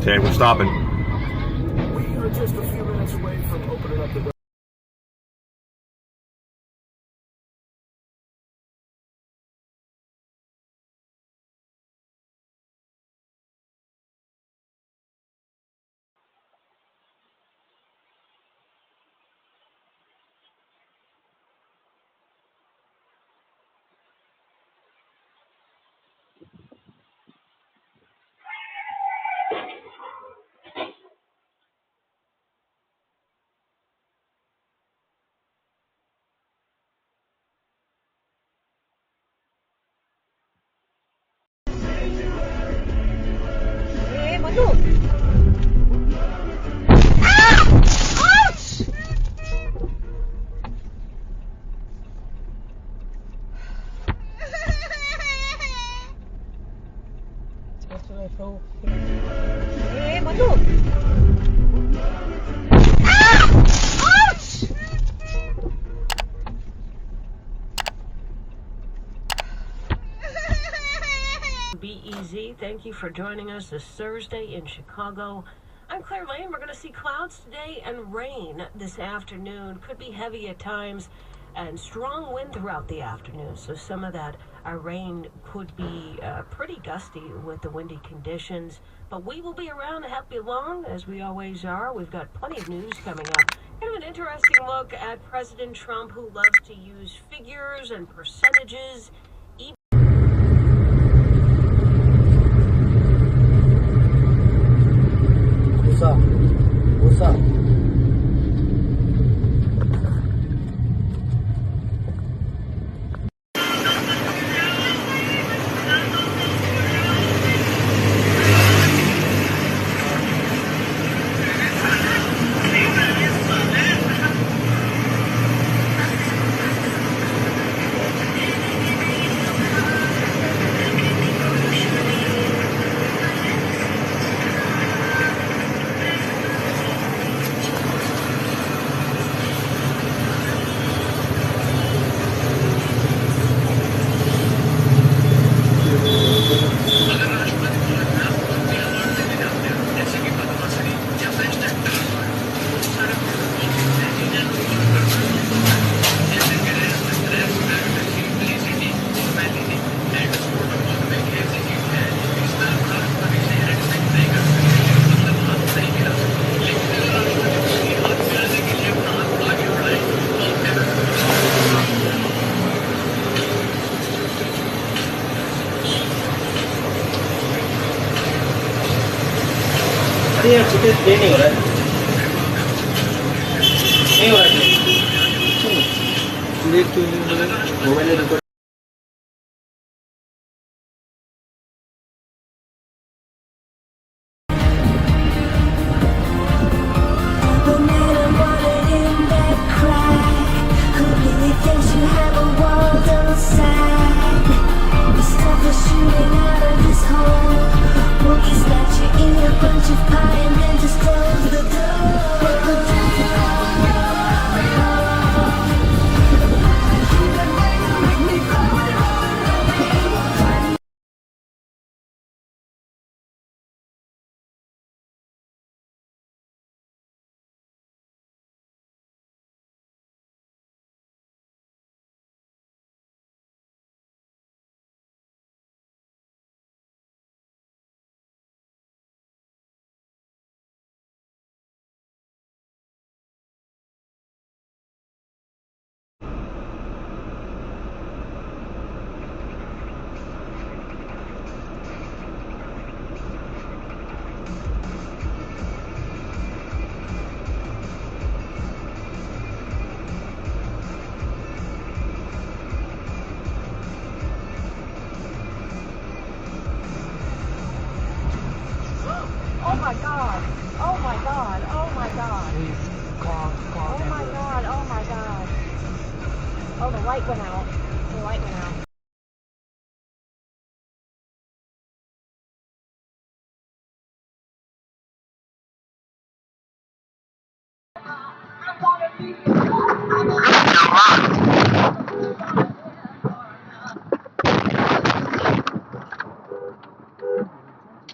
Okay, we're stopping. We are just a few minutes away from opening up the BEZ, thank you for joining us this Thursday in Chicago. I'm Claire Lane. We're going to see clouds today and rain this afternoon. Could be heavy at times and strong wind throughout the afternoon. So some of that rain could be pretty gusty with the windy conditions. But we will be around to help you along, as we always are. We've got plenty of news coming up. Kind of an interesting look at President Trump, who loves to use figures and percentages. What's up? What's up? यार chicken play नहीं हो रहा है mobile record Oh my god. Oh my god. Oh my god. Please call Oh my god. Oh my god. Oh, the light went out. The light went out.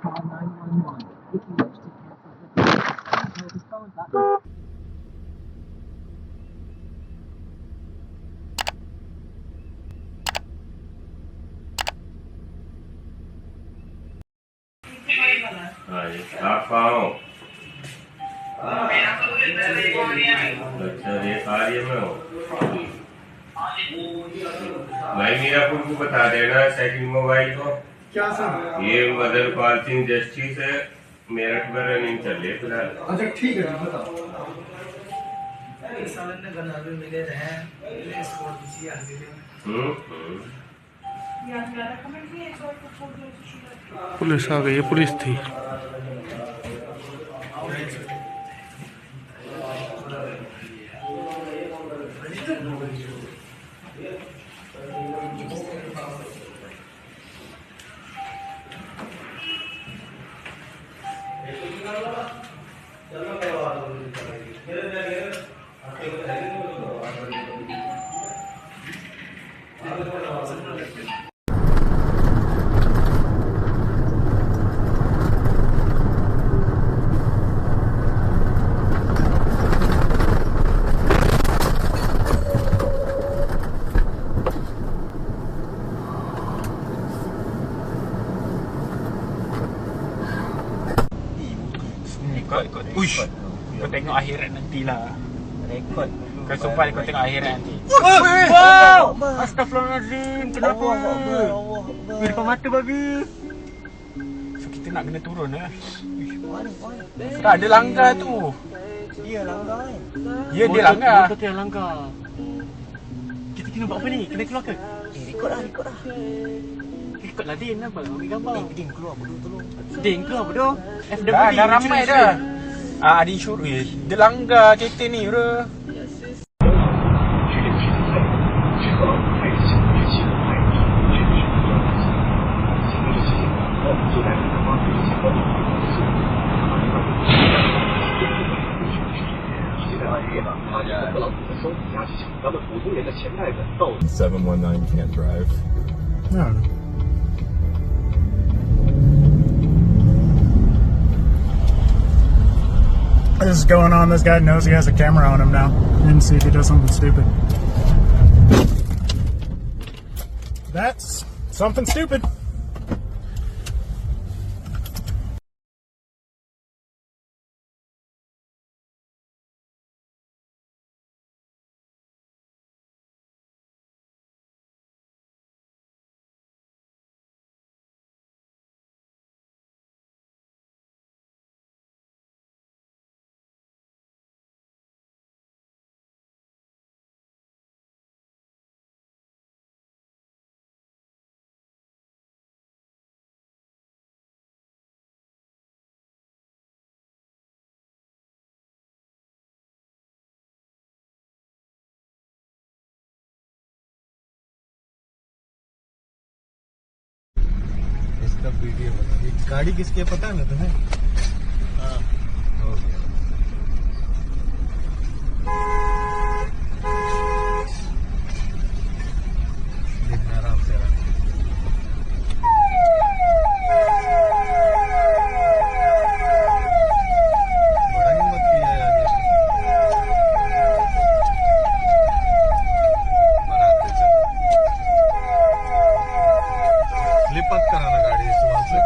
Call 911. हाँ जी, आप कहाँ हो? अच्छा, ये कार्य में हो? भाई मीरापुर को बता देना सेकंड मोबाइल को। क्या सर? ये मदर पार्किंग जस्टिस है, मेरठ में रनिंग चल रही है फिलहाल। अच्छा ठीक है, बताओ। पुलिस आ गई है, पुलिस थी। Ikut. Uish. Kau tengok akhirat nantilah. Rekod. Kau sumpah kau tengok akhirat nanti. Wow! Astaghfirullahaladzim. Kenapa? Di depan mata babi. So kita nak kena turun lah. Tak ada langgar tu. Dia langgar kan? Ya dia langgar. Motor tu yang langgar. Kita kena buat apa ni? Kena keluar ke? Rekod lah. Ikutlah Din apa? Ambil gambar. Din keluar bodoh tolong. Din keluar bodoh. FWD. Dah ramai dah. Ada insurans. Dia langgar kereta ni bro. $719 can't drive. No. This is going on. This guy knows he has a camera on him now. And see if he does something stupid. That's something stupid. इसका video गाड़ी किसकी है पता है ना तुम्हें? हाँ हो गया। देखना आराम से बड़ा हिम्मत किया यार ये। बनाते चल स्लिप मत कराना गाड़ी इस्तेमाल से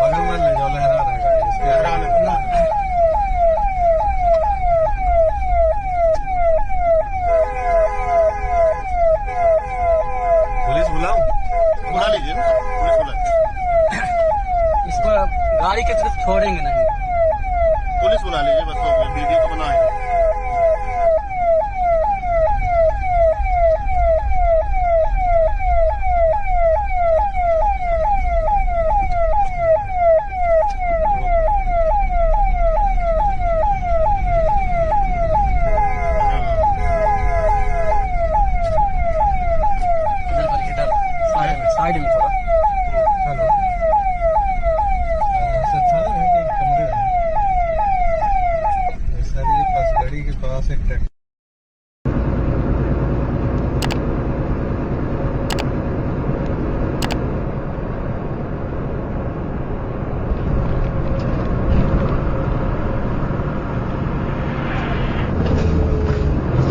बगल में ले जाओ लहरा रहा है गाड़ी इसके पुलिस बुलाओ बुला लीजिए ना पुलिस बुला इसको गाड़ी की तरफ छोड़ेंगे नहीं। पुलिस बुला लीजिए बस वीडियो तो बनाएंगे। साइड में थोड़ा। हेलो सर थाने में एक कमरे हैं सर ये पास गाड़ी के पास एक ट्रैक्टर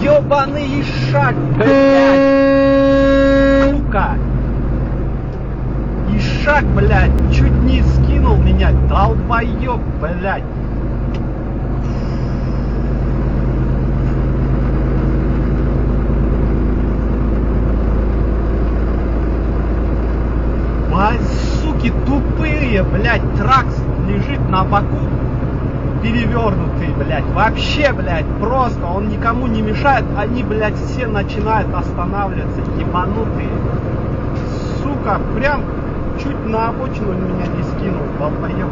Ёбаный ишак, блядь! Сука! Ишак так, блядь, чуть не скинул меня, долбоёб, блядь. Суки тупые, блядь, тракс лежит на боку, перевернутый, блядь, вообще, блядь, просто, он никому не мешает, они, блядь, все начинают останавливаться, ебанутые. Сука, прям чуть на обочину меня не скинул, долбоёб.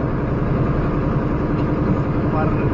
Тупорылый.